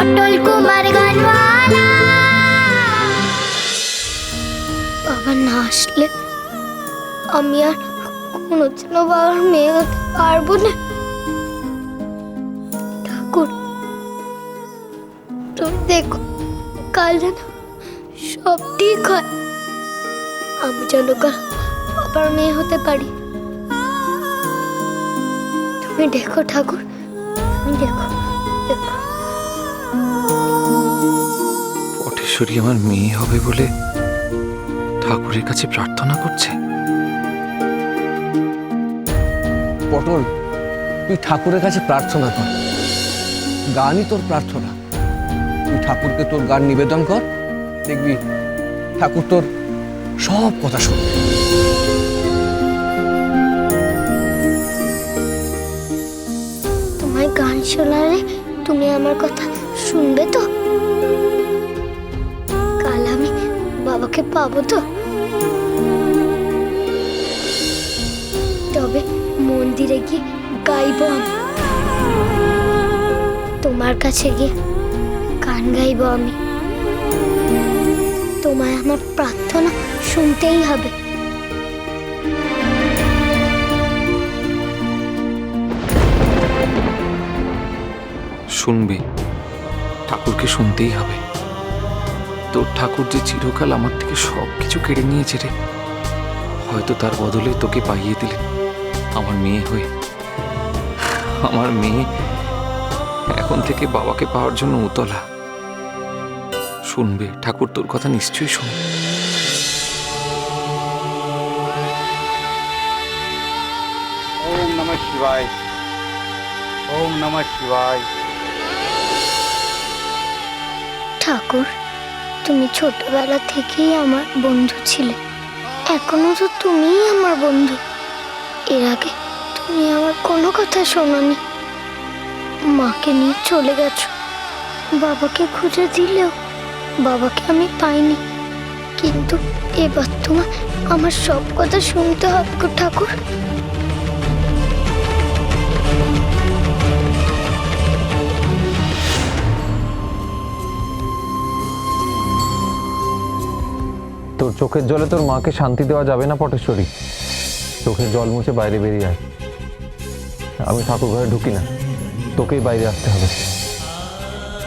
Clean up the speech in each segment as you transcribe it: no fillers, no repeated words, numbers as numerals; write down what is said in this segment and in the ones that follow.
পটল কুমার গানওয়ালা। বাবা না আসলে আমি আর কোনোদিনও বাবার মেয়ে হতে পারবো না। ঠাকুর তুমি দেখো, কাল যেন সব ঠিক হয়, আমি যেন কাল বাবার মেয়ে হতে পারি। তুমি দেখো ঠাকুর, তুমি দেখো দেখো। পটেশ্বরী আমার মেয়ে হবে বলে ঠাকুরের কাছে প্রার্থনা করছে। পটল, তুই ঠাকুরের কাছে প্রার্থনা কর, গানই তোর প্রার্থনা। তুই ঠাকুরকে তোর গান নিবেদন কর, দেখবি ঠাকুর তোর সব কথা শুনবে। তোমায় গান শোনালে তুমি আমার কথা শুনবে তো? কাল আমি বাবাকে পাবো তো? তবে মন্দিরে গিয়ে গাইবো আমি, তোমার কাছে গিয়ে গান গাইবো আমি। তোমায় আমার প্রার্থনা শুনতেই হবে। শুনবে, ঠাকুরকে শুনতেই হবে। তোর ঠাকুর যে চিরকাল আমার থেকে সব কিছু কেড়ে নিয়েছে রে, হয়তো তার বদলে তোকে পাইয়ে দিলেন আমার মেয়ে হয়ে। আমার মেয়ে এখন থেকে বাবাকে পাওয়ার জন্য উতলা। শুনবে, ঠাকুর তোর কথা নিশ্চয়ই শুনবে। ওম নমঃ শিবায়, ওম নমঃ শিবায়। ঠাকুর, তুমি ছোটবেলা থেকেই আমার বন্ধু ছিলে, এখনো তো তুমিই আমার বন্ধু। এর আগে তুমি আমার কোনো কথা শোনোনি, মাকে নিয়ে চলে গেছো, বাবাকে খুঁজে দিলেও বাবাকে আমি পাইনি। কিন্তু এবার তোমার আমার সব কথা শুনতে হবে গো ঠাকুর। তোর চোখের জলে তোর মাকে শান্তি দেওয়া যাবে না পটেশ্বরী। চোখের জল মুছে বাইরে বেরিয়ে আয়। আমি ঠাকুর ঘরে ঢুকি না, তোকেই বাইরে আসতে হবে।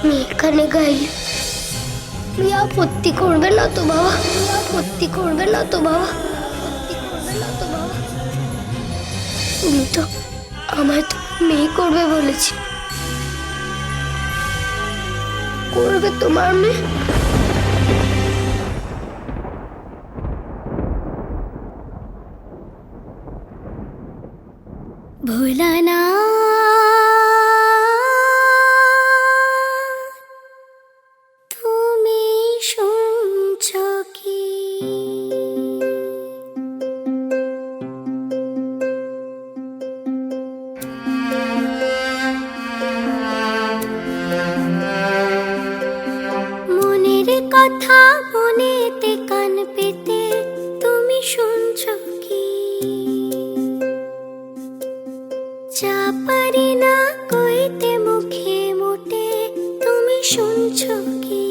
আমি এখানে গাইলে তুমি আপত্তি করবে না তো বাবা? আপত্তি করবে না তো বাবা? আপত্তি করবে না তো বাবা? তুমি তো আমায় তো মেয়ে করবে বলেছি, করবে তোমার মেয়ে? ভোলা না তুমি শুনছ কি? মনের কথা মনেতে কান পেতে তুমি শুনছ কি? যা পারি না কইতে মুখে মোটে তুমি শুনছ কি?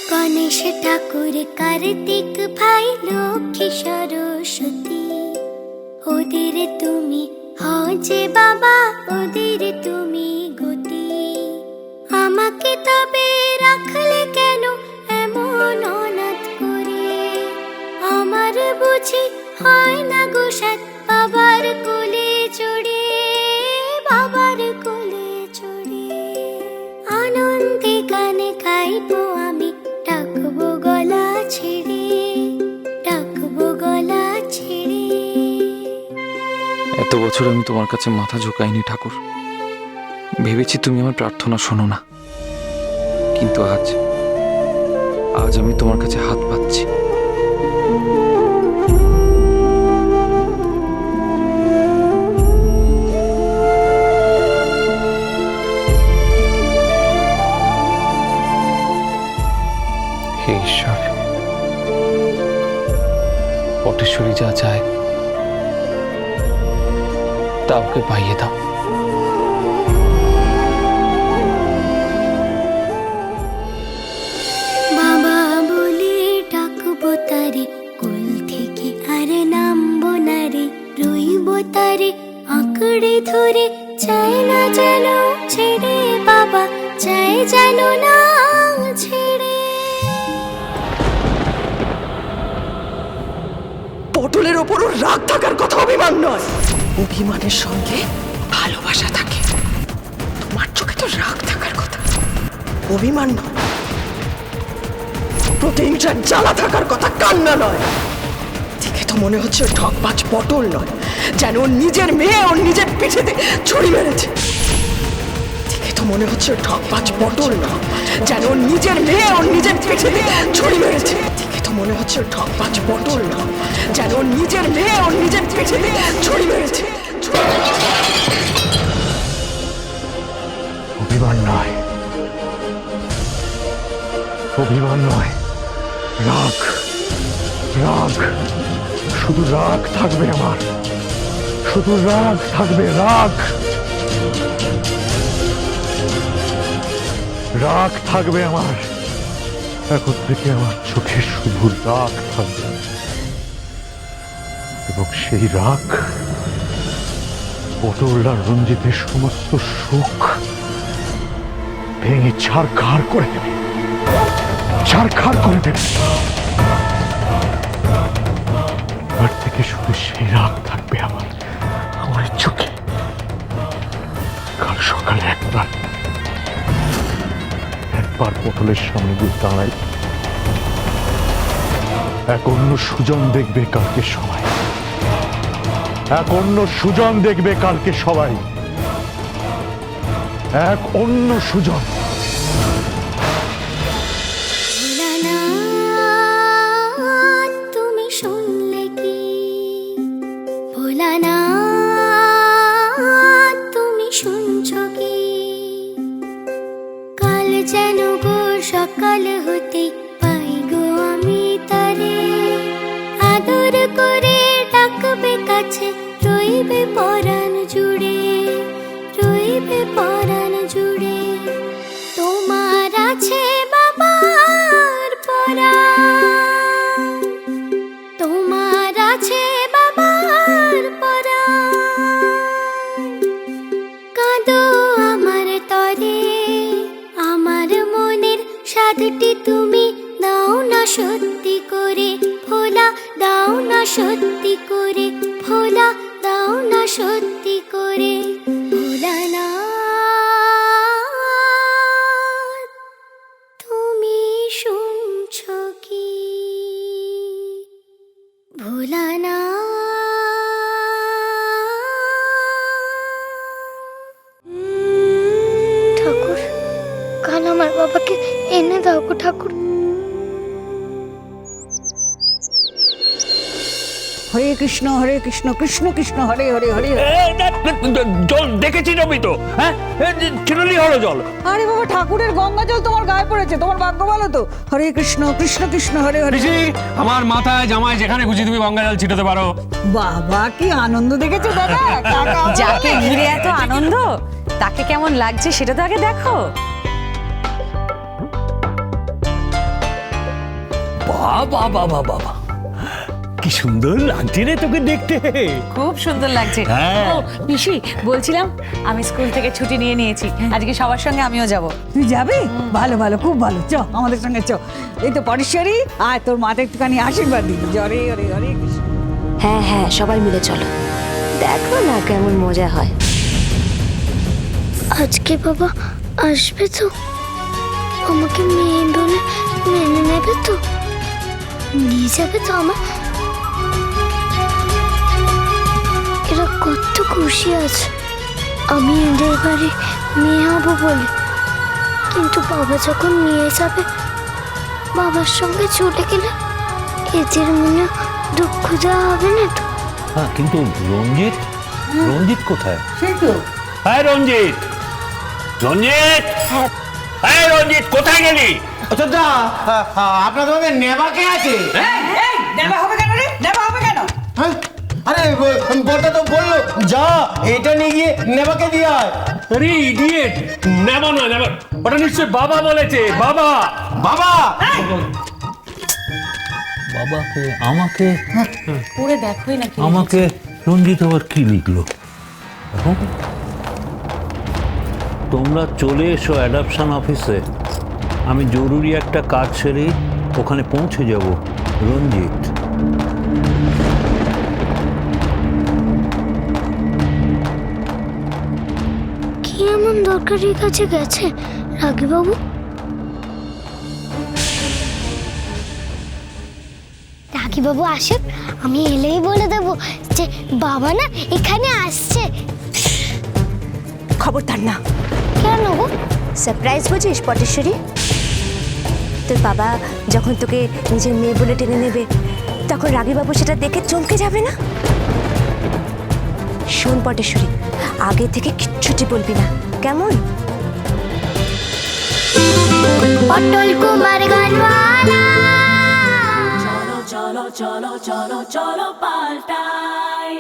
গণেশ ঠাকুর, কার্তিক ভাই, লক্ষ্মী সরস্বতী, ওদের তুমি হও যে বাবা, ওদের তুমি গতি। আমাকে তবে রাখলে কেন এমন অনাথ করে? আমার বুঝি হয় না গো সাথ বাবার কোলে চড়ে, বাবার কোলে চড়ে। আনন্দে গানে গাইবো আমি, ডাকবো গলা ছেড়ে, ডাকবো গলা ছেড়ে। এত বছর আমি তোমার কাছে মাথা ঝুঁকাইনি ঠাকুর, ভেবেছি তুমি আমার প্রার্থনা শোনো না। কিন্তু আজ আমি তোমার কাছে হাত পাচ্ছি। ঈশ্বর, পটেশ্বরী যা চায় তা ওকে পাইয়ে দাও। বাবা বলে ডাকবো তারে, কোল থেকে আর নামবো না রে, রইবো তারে আঁকড়ে ধরে, চায় না যেন ছেড়ে বাবা, চায় যেন না ছেড়ে। পটলের ওপর ওর রাগ থাকার কথা অভিমান নয়, অভিমানের সঙ্গে ভালোবাসা থাকে। তোমার চোখে তো রাগ থাকার কথা, অভিমান নয়। প্রতিহিংসার জ্বালা থাকার কথা, কান্না নয়। দেখে তো মনে হচ্ছে ওই ঠকবাজ পটল নয়, যেন ওর নিজের মেয়ে ওর নিজের পিঠেতে ছুরি মেরেছে। দেখে তো মনে হচ্ছে ওই ঠকবাজ পটল নয়, যেন ওর নিজের মেয়ে ওর নিজের পিঠেতে ছুরি মেরেছে। দেখে তো মনে হচ্ছে ওই ঠকবাজ পটল নয়, যেন ওর নিজের মেয়ে ওর নিজের পিঠেতে ছুরি মেরেছে। অভিমান নয়, অভিমান নয়, রাগ, রাগ, শুধু রাগ থাকবে আমার, শুধু রাগ থাকবে, রাগ, রাগ থাকবে আমার। এখন থেকে আমার চোখে শুধু রাগ থাকবে, এবং সেই রাগ পটল আর রঞ্জিতের সমস্ত সুখ ভেঙে ছারখার করে দেবে, ছারখার করে দেবে। এবার থেকে শুধু সেই রাগ থাকবে আমার, আমার চোখে। কাল সকালে একবার পটলের সামনে গিয়ে দাঁড়াই, এক অন্য সুজন দেখবে কালকে সবাই, এক অন্য সুজন দেখবে কালকে সবাই, এক অন্য সুজন। ভোলানাথ, তুমি শুনলে কি? ভোলানাথ, তুমি শুনছো কি? কাল যেন গো সকাল হতে পাই গো আমি তারে, আদর করে ডাকবে কাছে, রইবে পরাণ জুড়ে, রইবে পরাণ জুড়ে। তোমার আছে বাবার পরাণ, তোমার আছে বাবার পরাণ। কাঁদো আমার তরে, আমার মনের সাধটি তুমি দাও না সত্যি করে, ভোলা দাও না সত্যি করে, ভোলা দাও না সত্যি করে। ভোলানাথ, তুমি শুনছো কি? ভোলানাথ। ঠাকুর, কাল আমার বাবাকে এনে দাও গো ঠাকুর। হরে কৃষ্ণ কৃষ্ণ কৃষ্ণ হরে হরে হরে। জল দেখেছি আমি তো, হ্যাঁ চিরলি হলো জল। আরে বাবা, ঠাকুরের গঙ্গা জল তোমার গায়ে পড়েছে, তোমার ভাগ্য ভালো তো। হরে কৃষ্ণ কৃষ্ণ হরে হরে। আমার মাথায় জামায় যেখানে খুশি তুমি গঙ্গা জল ছিটাতে পারো। বাবা, কি আনন্দ দেখেছো দাদা। যাকে ঘিরে এত আনন্দ, তাকে কেমন লাগছে সেটা তো আগে দেখো। বাবা বাবা বাবা, কি সুন্দর লাগছে রে তোকে দেখতে। খুব সুন্দর লাগছে। হ্যাঁ। ও পিসি, বলছিলাম আমি স্কুল থেকে ছুটি নিয়ে নিয়েছি, আজকে সবার সঙ্গে আমিও যাব। তুই যাবি? ভালো ভালো, খুব ভালো। চ আমাদের সঙ্গে চ। এই তো পরেশ্বরী, আর তোর মাথায় একটুখানি আশীর্বাদ দিবি। হরে হরে হরে কৃষ্ণ। হ্যাঁ হ্যাঁ, সবাই মিলে চলো, দেখো না কেমন মজা হয়। আজকে বাবা আসবে তো? আমাকে মেয়ে বলে মেনে নেবে তো? নিয়ে যাবে তো আমার? এরা কত খুশি আছে আমি এদের বাড়ি মেয়ে হবো বলে। কিন্তু বাবা যখন নিয়ে যাবে, বাবার সঙ্গে চলে গেলে এদের মনে দুঃখ দেওয়া হবে না তো? হ্যাঁ, কিন্তু রঞ্জিত, রঞ্জিত কোথায়? সেই তো। হ্যাঁ রঞ্জিত, রঞ্জিত। হ্যাঁ এই রঞ্জিত কোথায় গেলি? অযোধ্যা আপনাদের মধ্যে নেবা কে আছে? নেবা হবে কেন রে? নেবা হবে কেন? হ্যাঁ? আরে বড়টা তো বললো যা এটা নিয়ে গিয়ে নেবাকে দিয়ে আয়। আরে ইডিয়েট, নেবা না নেবা, ওটা নিশ্চয় বাবা বলেছে। বাবা বাবা বাবাকে আমাকে পড়ে দেখোই নাকি আমাকে রঞ্জিত আবার কি লিখলো? দেখো, তোমরা চলে এসো অ্যাডপশন অফিসে, আমি জরুরি একটা কাজ সেরেই ওখানে পৌঁছে যাব। রঞ্জিত। কি এমন দরকারি কাছে গেছে রাগীবাবু? রাগীবাবু আসুক, আমি এলেই বলে দেবো যে বাবা না এখানে আসছে। খবরদার না। কেন গো? সারপ্রাইজ বুঝিস পটেশ্বরী? তোর বাবা যখন তোকে নিজের মেয়ে বলে টেনে নেবে, তখন রাগীবাবু সেটা দেখে চমকে যাবে না? শোন পটেশ্বরী, আগে থেকে কিচ্ছুটি বলবি না, কেমন? পটল কুমার গানওয়ালা। চলো চলো চলো চলো চলো পাল্টাই